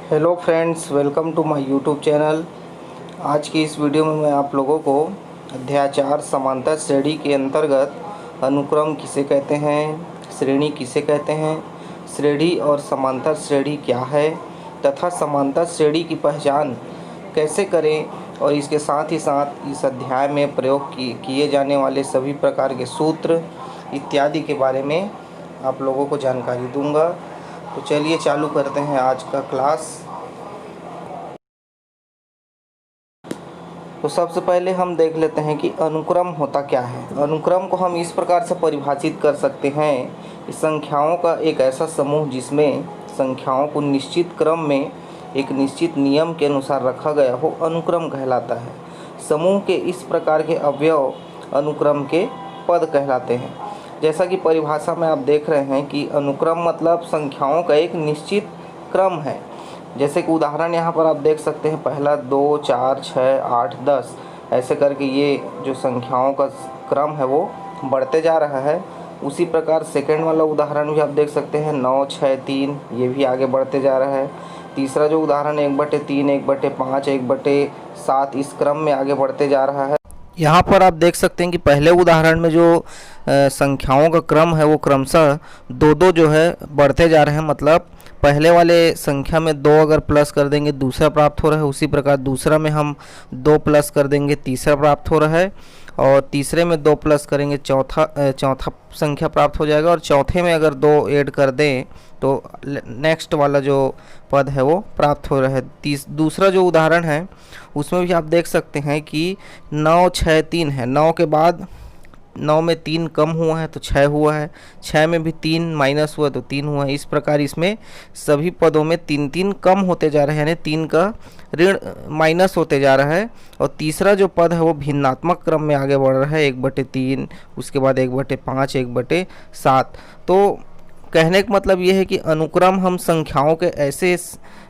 Hello friends, welcome to my YouTube channel. आज की इस वीडियो में मैं आप लोगों को अध्याय 4 समांतर श्रेणी के अंतर्गत अनुक्रम किसे कहते हैं, श्रेणी किसे कहते हैं, श्रेणी और समांतर श्रेणी क्या है तथा समांतर श्रेणी की पहचान कैसे करें और इसके साथ ही साथ इस अध्याय में प्रयोग किए जाने वाले सभी प्रकार के सूत्र इत्यादि के बारे में आप लोगों को जानकारी दूंगा। तो चलिए चालू करते हैं आज का क्लास। तो सबसे पहले हम देख लेते हैं कि अनुक्रम होता क्या है। अनुक्रम को हम इस प्रकार से परिभाषित कर सकते हैं कि संख्याओं का एक ऐसा समूह जिसमें संख्याओं को निश्चित क्रम में एक निश्चित नियम के अनुसार रखा गया हो, अनुक्रम कहलाता है। समूह के इस प्रकार के अवयव अनुक्रम के पद कहलाते हैं। जैसा कि परिभाषा में आप देख रहे हैं कि अनुक्रम मतलब संख्याओं का एक निश्चित क्रम है। जैसे कि उदाहरण यहाँ पर आप देख सकते हैं, पहला 2, 4, 6, 8, 10 ऐसे करके ये जो संख्याओं का क्रम है वो बढ़ते जा रहा है। उसी प्रकार सेकंड वाला उदाहरण भी आप देख सकते हैं, 9, 6, 3 ये भी आगे बढ़ते जा रहा है। तीसरा जो उदाहरण 1/3, 1/5, 1/7 इस क्रम में आगे बढ़ते जा रहा है। यहाँ पर आप देख सकते हैं कि पहले उदाहरण में जो संख्याओं का क्रम है वो क्रमशः 2-2 जो है बढ़ते जा रहे हैं। मतलब पहले वाले संख्या में 2 अगर प्लस कर देंगे दूसरा प्राप्त हो रहा है, उसी प्रकार दूसरा में हम 2 प्लस कर देंगे तीसरा प्राप्त हो रहा है, और तीसरे में 2 प्लस करेंगे चौथा संख्या प्राप्त हो जाएगा, और चौथे में अगर 2 ऐड कर दें तो नेक्स्ट वाला जो पद है वो प्राप्त हो रहा है। दूसरा जो उदाहरण है उसमें भी आप देख सकते हैं कि 9, 6, 3 है। 9 के बाद 9 में 3 कम हुआ है तो 6 हुआ है, 6 में भी 3 माइनस हुआ तो 3 हुआ है। इस प्रकार इसमें सभी पदों में 3-3 कम होते जा रहे हैं, यानी 3 का ऋण माइनस होते जा रहा है। और तीसरा जो पद है वो भिन्नात्मक क्रम में आगे बढ़ रहा है, 1/3, उसके बाद 1/5, 1/7। तो कहने का मतलब ये है कि अनुक्रम हम संख्याओं के ऐसे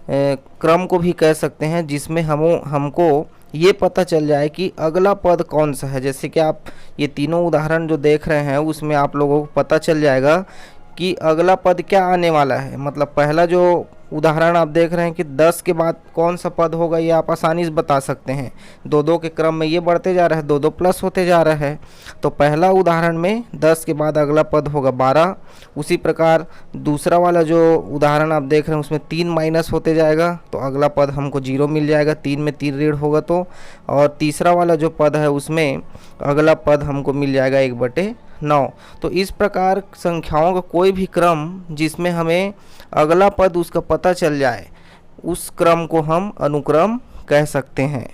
क्रम को भी कह सकते हैं जिसमें हमको ये पता चल जाए कि अगला पद कौन सा है। जैसे कि आप ये तीनों उदाहरण जो देख रहे हैं उसमें आप लोगों को पता चल जाएगा कि अगला पद क्या आने वाला है। मतलब पहला जो उदाहरण आप देख रहे हैं कि 10 के बाद कौन सा पद होगा ये आप आसानी से बता सकते हैं। 2-2 के क्रम में ये बढ़ते जा रहा है, 2-2 प्लस होते जा रहा है। तो पहला उदाहरण में 10 के बाद अगला पद होगा 12। उसी प्रकार दूसरा वाला जो उदाहरण आप देख रहे हैं उसमें 3 माइनस होते जाएगा तो अगला पद हमको 0 मिल जाएगा, 3 में 3 ऋण होगा तो। और तीसरा वाला जो पद है उसमें अगला पद हमको मिल जाएगा 1/9। तो इस प्रकार संख्याओं का कोई भी क्रम जिसमें हमें अगला पद उसका पता चल जाए उस क्रम को हम अनुक्रम कह सकते हैं।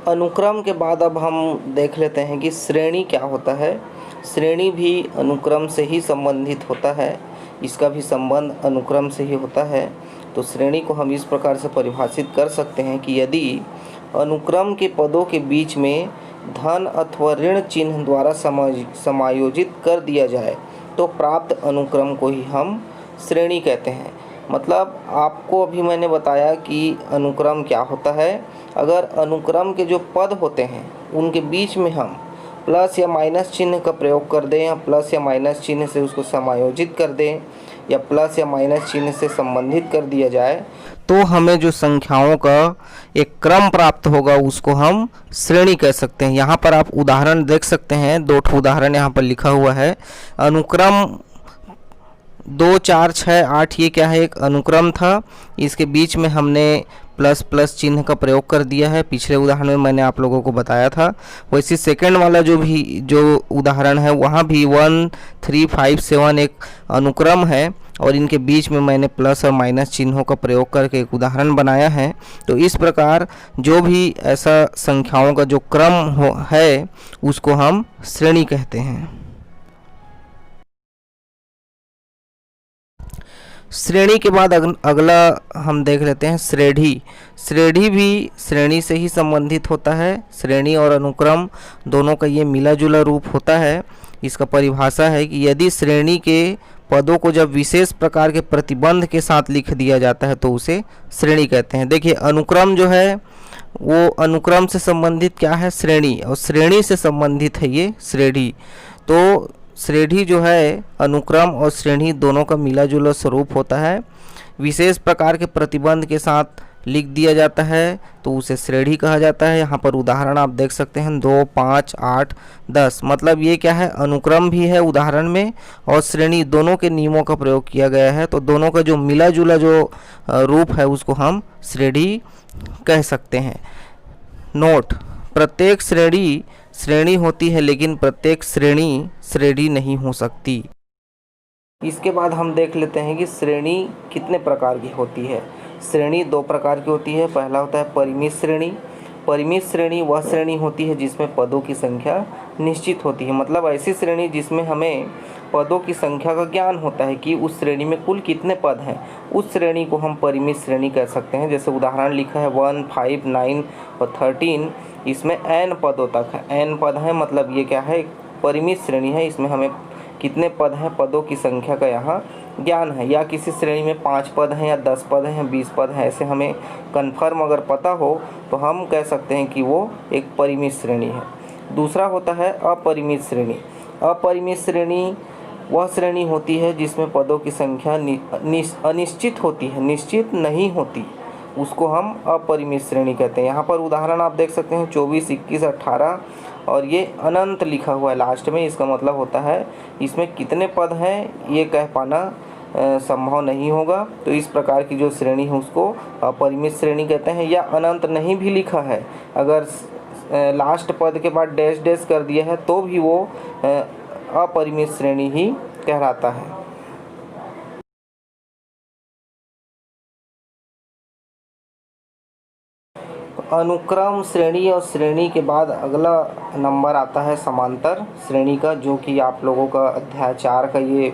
अनुक्रम के बाद अब हम देख लेते हैं कि श्रेणी क्या होता है। श्रेणी भी अनुक्रम से ही संबंधित होता है, इसका भी संबंध अनुक्रम से ही होता है। तो श्रेणी को हम इस प्रकार से परिभाषित कर सकते हैं कि यदि अनुक्रम के पदों के बीच में धन अथवा ऋण चिन्ह द्वारा समायोजित कर दिया जाए तो प्राप्त अनुक्रम को ही हम श्रेणी कहते हैं। मतलब आपको अभी मैंने बताया कि अनुक्रम क्या होता है। अगर अनुक्रम के जो पद होते हैं उनके बीच में हम प्लस या माइनस चिन्ह का प्रयोग कर दें, या प्लस या माइनस चिन्ह से उसको समायोजित कर दें, या प्लस या माइनस चिन्ह से संबंधित कर दिया जाए तो हमें जो संख्याओं का एक क्रम प्राप्त होगा उसको हम श्रेणी कह सकते हैं। यहाँ पर आप उदाहरण देख सकते हैं, 2 उदाहरण यहाँ पर लिखा हुआ है। अनुक्रम 2, 4, 6, 8 ये क्या है, एक अनुक्रम था। इसके बीच में हमने प्लस प्लस चिन्ह का प्रयोग कर दिया है, पिछले उदाहरण में मैंने आप लोगों को बताया था। वैसे सेकंड वाला जो उदाहरण है वहाँ भी 1, 3, 5, 7 एक अनुक्रम है और इनके बीच में मैंने प्लस और माइनस चिन्हों का प्रयोग करके एक उदाहरण बनाया है। तो इस प्रकार जो भी ऐसा संख्याओं का जो क्रम है उसको हम श्रेणी कहते हैं। श्रेणी के बाद अगला हम देख लेते हैं श्रेणी। श्रेणी भी श्रेणी से ही संबंधित होता है। श्रेणी और अनुक्रम दोनों का ये मिला जुला रूप होता है। इसका परिभाषा है कि यदि श्रेणी के पदों को जब विशेष प्रकार के प्रतिबंध के साथ लिख दिया जाता है तो उसे श्रेणी कहते हैं। देखिए अनुक्रम जो है वो अनुक्रम से संबंधित क्या है, श्रेणी, और श्रेणी से संबंधित है ये श्रेणी। तो श्रेणी जो है अनुक्रम और श्रेणी दोनों का मिला जुला स्वरूप होता है। विशेष प्रकार के प्रतिबंध के साथ लिख दिया जाता है तो उसे श्रेणी कहा जाता है। यहाँ पर उदाहरण आप देख सकते हैं 2, 5, 8, 10। मतलब ये क्या है, अनुक्रम भी है उदाहरण में और श्रेणी, दोनों के नियमों का प्रयोग किया गया है। तो दोनों का जो मिला जुला जो रूप है उसको हम श्रेणी कह सकते हैं। नोट: प्रत्येक श्रेणी श्रेणी होती है लेकिन प्रत्येक श्रेणी श्रेणी नहीं हो सकती। इसके बाद हम देख लेते हैं कि श्रेणी कितने प्रकार की होती है। श्रेणी दो प्रकार की होती है। पहला होता है परिमित श्रेणी। परिमित श्रेणी वह श्रेणी होती है जिसमें पदों की संख्या निश्चित होती है। मतलब ऐसी श्रेणी जिसमें हमें पदों की संख्या का ज्ञान होता है कि उस श्रेणी में कुल कितने पद हैं, उस श्रेणी को हम परिमित श्रेणी कह सकते हैं। जैसे उदाहरण लिखा है 1, 5, 9 और 13। इसमें n पदों तक है। n पद हैं, मतलब ये क्या है, एक परिमित श्रेणी है। इसमें हमें कितने पद हैं, पदों की संख्या का यहाँ ज्ञान है। या किसी श्रेणी में 5 पद हैं या 10 पद हैं या 20 पद हैं, ऐसे हमें कन्फर्म अगर पता हो तो हम कह सकते हैं कि वो एक परिमित श्रेणी है। दूसरा होता है अपरिमित श्रेणी। अपरिमित श्रेणी वह श्रेणी होती है जिसमें पदों की संख्या अनिश्चित होती है, निश्चित नहीं होती, उसको हम अपरिमित श्रेणी कहते हैं। यहाँ पर उदाहरण आप देख सकते हैं 24, 21, 18 और ये अनंत लिखा हुआ है लास्ट में। इसका मतलब होता है इसमें कितने पद हैं ये कह पाना संभव नहीं होगा। तो इस प्रकार की जो श्रेणी है उसको अपरिमित श्रेणी कहते हैं। या अनंत नहीं भी लिखा है, अगर लास्ट पद के बाद डैश डैश कर दिया है तो भी वो अपरिमित श्रेणी ही कहलाता है। अनुक्रम श्रेणी और श्रेणी के बाद अगला नंबर आता है समांतर श्रेणी का, जो कि आप लोगों का अध्याय 4 का ये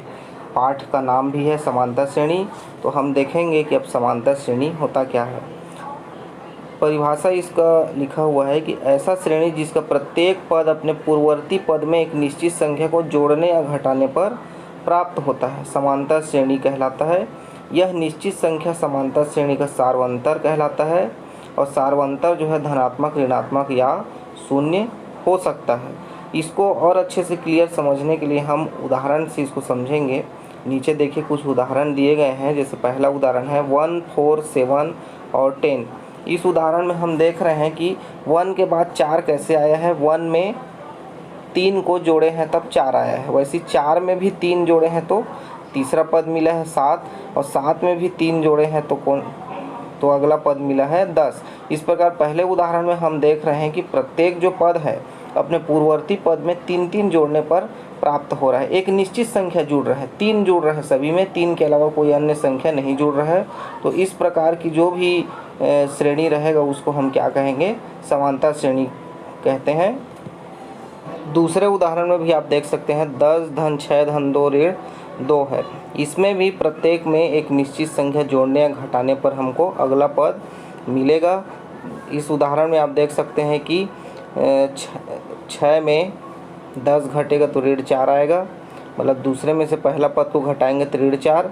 पाठ का नाम भी है, समांतर श्रेणी। तो हम देखेंगे कि अब समांतर श्रेणी होता क्या है। परिभाषा इसका लिखा हुआ है कि ऐसा श्रेणी जिसका प्रत्येक पद अपने पूर्ववर्ती पद में एक निश्चित संख्या को जोड़ने या घटाने पर प्राप्त होता है, समांतर श्रेणी कहलाता है। यह निश्चित संख्या समांतर श्रेणी का सार्वंतर कहलाता है। और सार्वंतर जो है धनात्मक, ऋणात्मक या शून्य हो सकता है। इसको और अच्छे से क्लियर समझने के लिए हम उदाहरण से इसको समझेंगे। नीचे देखिए कुछ उदाहरण दिए गए हैं। जैसे पहला उदाहरण है 1, 4, 7 और 10। इस उदाहरण में हम देख रहे हैं कि 1 के बाद 4 कैसे आया है। 1 में 3 को जोड़े हैं तब 4 आया है। वैसे 4 में भी 3 जोड़े हैं तो तीसरा पद मिला है 7, और 7 में भी 3 जोड़े हैं तो अगला पद मिला है 10। इस प्रकार पहले उदाहरण में हम देख रहे हैं कि प्रत्येक जो पद है अपने पूर्ववर्ती पद में 3-3 जोड़ने पर प्राप्त हो रहा है। एक निश्चित संख्या जुड़ रहा है, 3 जुड़ रहा है सभी में, 3 के अलावा कोई अन्य संख्या नहीं जुड़ रहा है। तो इस प्रकार की जो भी श्रेणी रहेगा उसको हम क्या कहेंगे, समांतर श्रेणी कहते हैं। दूसरे उदाहरण में भी आप देख सकते हैं 10 धन 6 धन 2 ऋण 2 है। इसमें भी प्रत्येक में एक निश्चित संख्या जोड़ने या घटाने पर हमको अगला पद मिलेगा। इस उदाहरण में आप देख सकते हैं कि 6 में 10 घटेगा तो ऋण 4 आएगा। मतलब दूसरे में से पहला पद को घटाएंगे तो ऋण 4।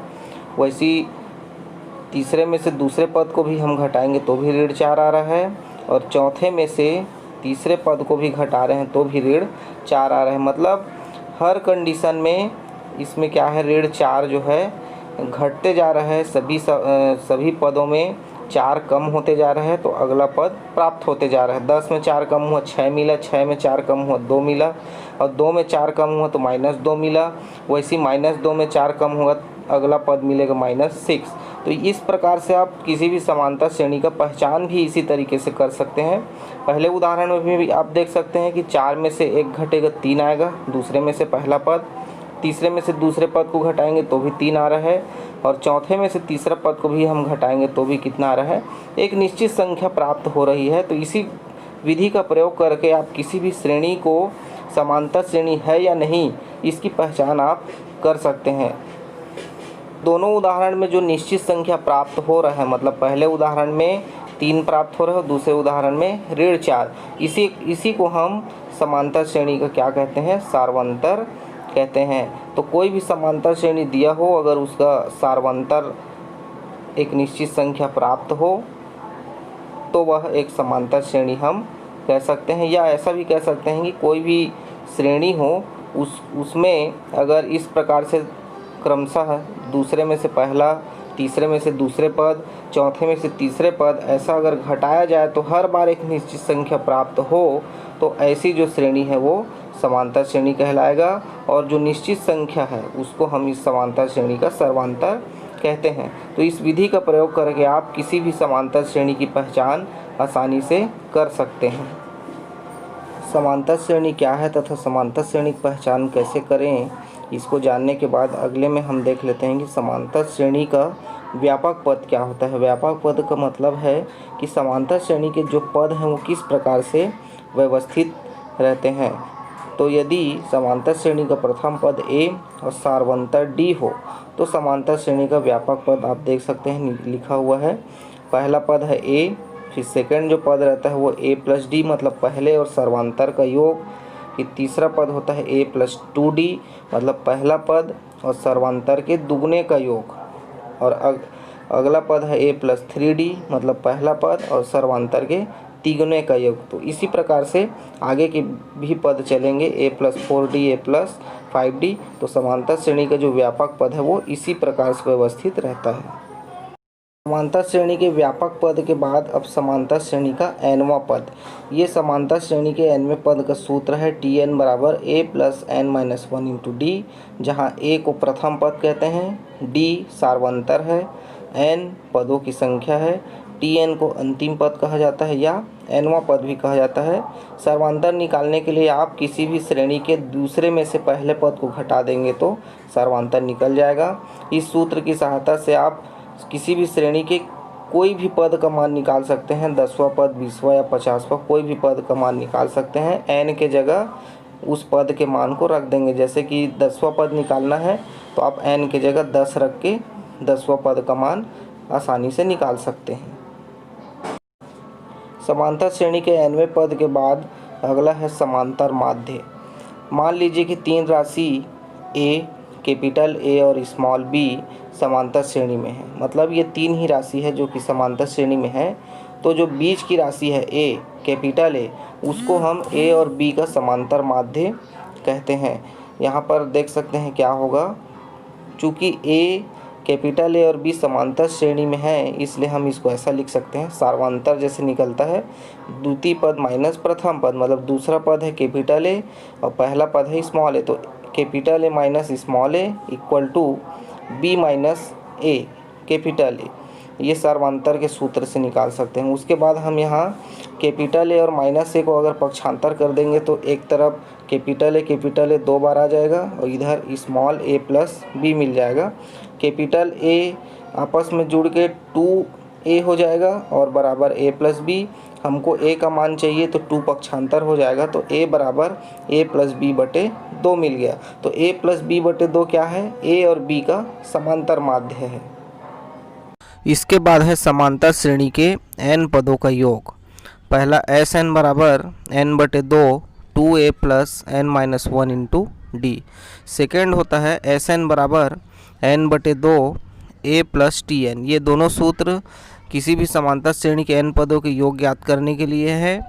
वैसी तीसरे में से दूसरे पद को भी हम घटाएंगे तो भी ऋण 4 आ रहा है। और चौथे में से तीसरे पद को भी घटा रहे हैं तो भी ऋण 4 आ रहा है। मतलब हर कंडीशन में इसमें क्या है, ऋण 4 जो है घटते जा रहा है। सभी पदों में 4 कम होते जा रहा है तो अगला पद प्राप्त होते जा रहा है। 10 में 4 कम हुआ 6 मिला, 6 में 4 कम हुआ 2 मिला, और 2 में 4 कम हुआ तो -2 मिला। वैसे -2 में 4 कम हुआ अगला पद मिलेगा -6। तो इस प्रकार से आप किसी भी समांतर श्रेणी का पहचान भी इसी तरीके से कर सकते हैं। पहले उदाहरण में भी आप देख सकते हैं कि 4 में से 1 घटेगा 3 आएगा, दूसरे में से पहला पद, तीसरे में से दूसरे पद को घटाएंगे तो भी 3 आ रहा है, और चौथे में से तीसरा पद को भी हम घटाएंगे तो भी कितना आ रहा है, एक निश्चित संख्या प्राप्त हो रही है। तो इसी विधि का प्रयोग करके आप किसी भी श्रेणी को समांतर श्रेणी है या नहीं इसकी पहचान आप कर सकते हैं। दोनों उदाहरण में जो निश्चित संख्या प्राप्त हो रहा है, मतलब पहले उदाहरण में 3 प्राप्त हो रहा है और दूसरे उदाहरण में ऋण 4, इसी को हम समांतर श्रेणी का क्या कहते हैं, सार्वंतर कहते हैं। तो कोई भी समांतर श्रेणी दिया हो, अगर उसका सार्वंतर एक निश्चित संख्या प्राप्त हो तो वह एक समांतर श्रेणी हम कह सकते हैं। या ऐसा भी कह सकते हैं कि कोई भी श्रेणी हो उसमें अगर इस प्रकार से क्रमशः दूसरे में से पहला, तीसरे में से दूसरे पद, चौथे में से तीसरे पद ऐसा अगर घटाया जाए तो हर बार एक निश्चित संख्या प्राप्त हो तो ऐसी जो श्रेणी है वो समांतर श्रेणी कहलाएगा। और जो निश्चित संख्या है उसको हम इस समांतर श्रेणी का सर्वांतर कहते हैं। तो इस विधि का प्रयोग करके आप किसी भी समांतर श्रेणी की पहचान आसानी से कर सकते हैं। समांतर श्रेणी क्या है तथा समांतर श्रेणी की पहचान कैसे करें, इसको जानने के बाद अगले में हम देख लेते हैं कि समांतर श्रेणी का व्यापक पद क्या होता है। व्यापक पद का मतलब है कि समांतर श्रेणी के जो पद हैं वो किस प्रकार से व्यवस्थित रहते हैं। तो यदि समांतर श्रेणी का प्रथम पद a और सार्वंतर d हो तो समांतर श्रेणी का व्यापक पद आप देख सकते हैं लिखा हुआ है। पहला पद है a, फिर सेकंड जो पद रहता है वो a प्लस डी मतलब पहले और सर्वांतर का योग। फिर तीसरा पद होता है a प्लस 2d मतलब पहला पद और सर्वांतर के दुगने का योग। और अगला पद है a प्लस 3d मतलब पहला पद और सर्वांतर के तिगुने का योग। तो इसी प्रकार से आगे के भी पद चलेंगे, a plus 4d, a plus 5d। तो समांतर श्रेणी का जो व्यापक पद है वो इसी प्रकार से व्यवस्थित रहता है। समांतर श्रेणी के व्यापक पद के बाद अब समांतर श्रेणी का nवां पद। ये समांतर श्रेणी के nवें पद का सूत्र है Tn बराबर a plus n minus 1 into D, जहाँ a को प्रथम पद कहते हैं, d सार्वंतर है, n पदों की संख्या है, Tn को अंतिम पद कहा जाता है या nवां पद भी कहा जाता है। सर्वांतर निकालने के लिए आप किसी भी श्रेणी के दूसरे में से पहले पद को घटा देंगे तो सर्वांतर निकल जाएगा। इस सूत्र की सहायता से आप किसी भी श्रेणी के कोई भी पद का मान निकाल सकते हैं। 10वां पद, 20वां या 50वां कोई भी पद का मान निकाल सकते हैं। n के जगह उस पद के मान को रख देंगे। जैसे कि 10वां पद निकालना है तो आप n के जगह 10 रख के 10वां पद का मान आसानी से निकाल सकते हैं। समांतर श्रेणी के nवें पद के बाद अगला है समांतर माध्य। मान लीजिए कि तीन राशि a, कैपिटल A और स्मॉल b समांतर श्रेणी में है। मतलब ये तीन ही राशि है जो कि समांतर श्रेणी में है। तो जो बीच की राशि है a, कैपिटल A, उसको हम a और b का समांतर माध्य कहते हैं। यहाँ पर देख सकते हैं क्या होगा, चूँकि a, कैपिटल A और b समांतर श्रेणी में है इसलिए हम इसको ऐसा लिख सकते हैं। सार्वंतर जैसे निकलता है द्वितीय पद माइनस प्रथम पद, मतलब दूसरा पद है कैपिटल A और पहला पद है स्मॉल a, तो capital A minus small a equal to b minus a capital A। ये सर्वांतर के सूत्र से निकाल सकते हैं। उसके बाद हम यहाँ कैपिटल A और माइनस a को अगर पक्षांतर कर देंगे तो एक तरफ कैपिटल A 2 बार आ जाएगा और इधर स्मॉल a प्लस b मिल जाएगा। कैपिटल A आपस में जुड़ के 2a हो जाएगा और बराबर a प्लस b। हमको a का मान चाहिए तो 2 पक्षांतर हो जाएगा तो a बराबर a प्लस b बटे 2 मिल गया। तो a प्लस b बटे 2 क्या है, a और b का समांतर माध्य है। इसके बाद है समांतर श्रेणी के n पदों का योग। पहला Sn बराबर n बटे 2 2a plus n minus 1 into D. Second होता है Sn बराबर n बटे 2 a प्लस Tn। ये दोनों सूत्र किसी भी समांतर श्रेणी के n पदों के योग ज्ञात करने के लिए है।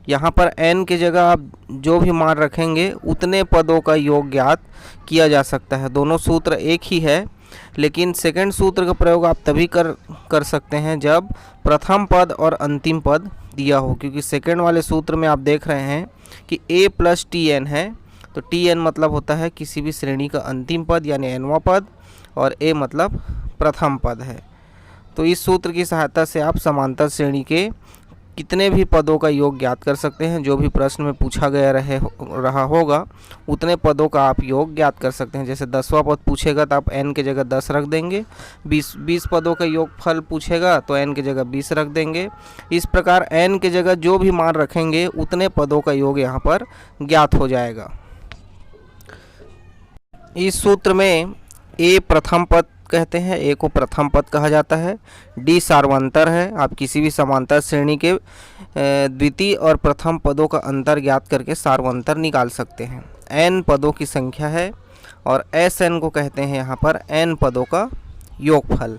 यहाँ पर n की जगह आप जो भी मान रखेंगे उतने पदों का योग ज्ञात किया जा सकता है। दोनों सूत्र एक ही है, लेकिन सेकंड सूत्र का प्रयोग आप तभी कर सकते हैं जब प्रथम पद और अंतिम पद दिया हो, क्योंकि सेकंड वाले सूत्र में आप देख रहे हैं कि a प्लस Tn है। तो Tn मतलब होता है किसी भी श्रेणी का अंतिम पद यानी nवां पद और a मतलब प्रथम पद है। तो इस सूत्र की सहायता से आप समांतर श्रेणी के कितने भी पदों का योग ज्ञात कर सकते हैं। जो भी प्रश्न में पूछा गया रहा होगा उतने पदों का आप योग ज्ञात कर सकते हैं। जैसे 10वां पद पूछेगा तो आप n के जगह 10 रख देंगे। 20 पदों का योग फल पूछेगा तो n के जगह 20 रख देंगे। इस प्रकार n के जगह जो भी मान रखेंगे उतने पदों का योग यहाँ पर ज्ञात हो जाएगा। इस सूत्र में a प्रथम पद कहते हैं, a को प्रथम पद कहा जाता है। d सार्वंतर है। आप किसी भी समांतर श्रेणी के द्वितीय और प्रथम पदों का अंतर ज्ञात करके सार्वंतर निकाल सकते हैं। n पदों की संख्या है और Sn को कहते हैं यहाँ पर n पदों का योगफल।